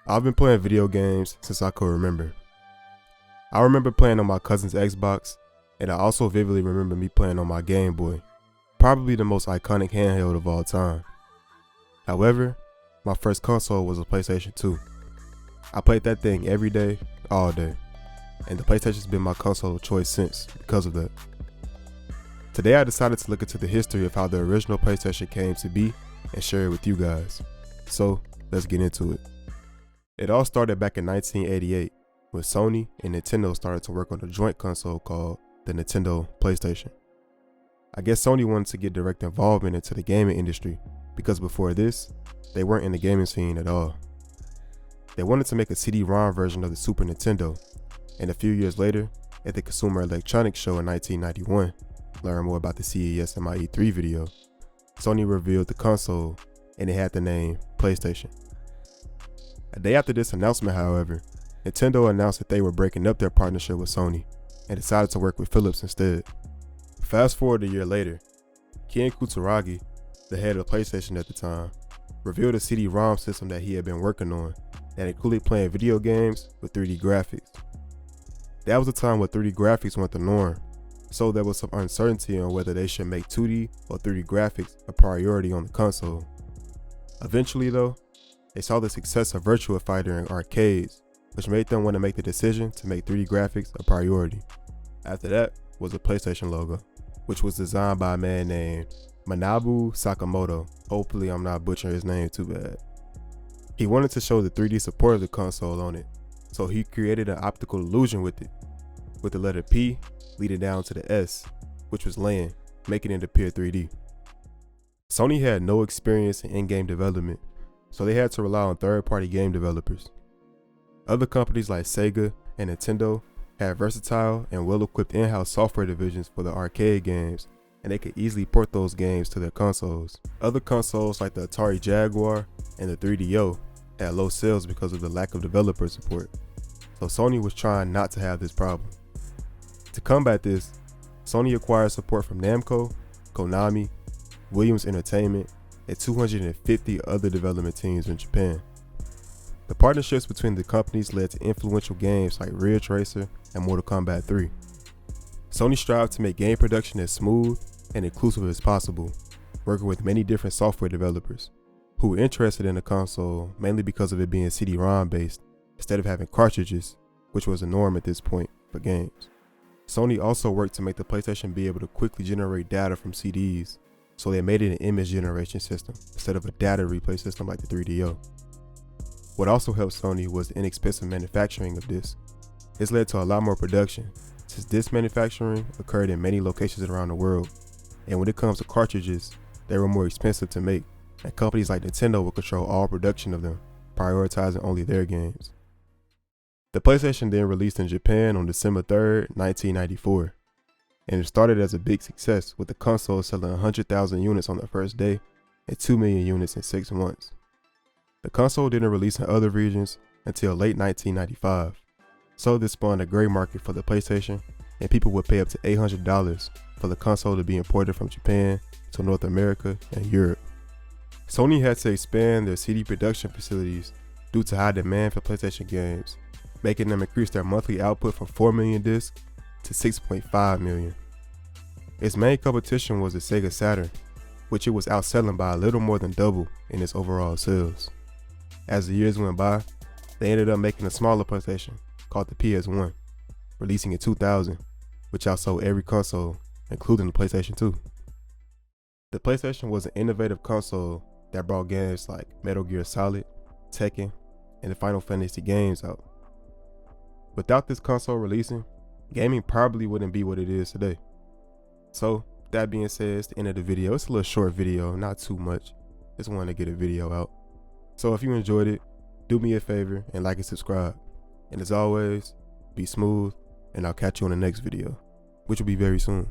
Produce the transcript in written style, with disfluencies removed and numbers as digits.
I've been playing video games since I could remember. I remember playing on my cousin's Xbox, and I also vividly remember me playing on my Game Boy, probably the most iconic handheld of all time. However, my first console was a PlayStation 2. I played that thing every day, all day, and the PlayStation's been my console of choice since because of that. Today I decided to look into the history of how the original PlayStation came to be and share it with you guys. So, let's get into it. It all started back in 1988 when Sony and Nintendo started to work on a joint console called the Nintendo PlayStation. I guess Sony wanted to get direct involvement into the gaming industry because before this, they weren't in the gaming scene at all. They wanted to make a CD-ROM version of the Super Nintendo, and a few years later, at the Consumer Electronics Show in 1991, learn more about the CES and my E3 video, Sony revealed the console and it had the name PlayStation. A day after this announcement, however, Nintendo announced that they were breaking up their partnership with Sony and decided to work with Philips instead. Fast forward a year later, Ken Kutaragi, the head of PlayStation at the time, revealed a CD-ROM system that he had been working on that included playing video games with 3D graphics. That was a time where 3D graphics weren't the norm, so there was some uncertainty on whether they should make 2D or 3D graphics a priority on the console. Eventually though, they saw the success of Virtua Fighter in arcades, which made them want to make the decision to make 3D graphics a priority. After that was the PlayStation logo, which was designed by a man named Manabu Sakamoto. Hopefully I'm not butchering his name too bad. He wanted to show the 3D support of the console on it, so he created an optical illusion with it, with the letter P leading down to the S, which was LAN, making it appear 3D. Sony had no experience in in-game development, so they had to rely on third-party game developers. Other companies like Sega and Nintendo had versatile and well-equipped in-house software divisions for the arcade games, and they could easily port those games to their consoles. Other consoles like the Atari Jaguar and the 3DO had low sales because of the lack of developer support, so Sony was trying not to have this problem. To combat this, Sony acquired support from Namco, Konami, Williams Entertainment, and 250 other development teams in Japan. The partnerships between the companies led to influential games like Ridge Racer and Mortal Kombat 3. Sony strived to make game production as smooth and inclusive as possible, working with many different software developers who were interested in the console mainly because of it being CD-ROM based instead of having cartridges, which was a norm at this point for games. Sony also worked to make the PlayStation be able to quickly generate data from CDs, so they made it an image generation system instead of a data replay system like the 3DO. What also helped Sony was the inexpensive manufacturing of discs. This led to a lot more production, since disc manufacturing occurred in many locations around the world, and when it comes to cartridges, they were more expensive to make, and companies like Nintendo would control all production of them, prioritizing only their games. The PlayStation then released in Japan on December 3rd, 1994, and it started as a big success, with the console selling 100,000 units on the first day and 2 million units in 6 months. The console didn't release in other regions until late 1995, so this spawned a gray market for the PlayStation, and people would pay up to $800 for the console to be imported from Japan to North America and Europe. Sony had to expand their CD production facilities due to high demand for PlayStation games, making them increase their monthly output from 4 million discs to 6.5 million. Its main competition was the Sega Saturn, which it was outselling by a little more than double in its overall sales. As the years went by, they ended up making a smaller PlayStation called the PS1, releasing in 2000, which outsold every console, including the PlayStation 2. The PlayStation was an innovative console that brought games like Metal Gear Solid, Tekken, and the Final Fantasy games out. Without this console releasing, gaming probably wouldn't be what it is today. So, that being said, it's the end of the video. It's a little short video, not too much. Just wanted to get a video out. So if you enjoyed it, do me a favor and like and subscribe. And as always, be smooth, and I'll catch you on the next video, which will be very soon.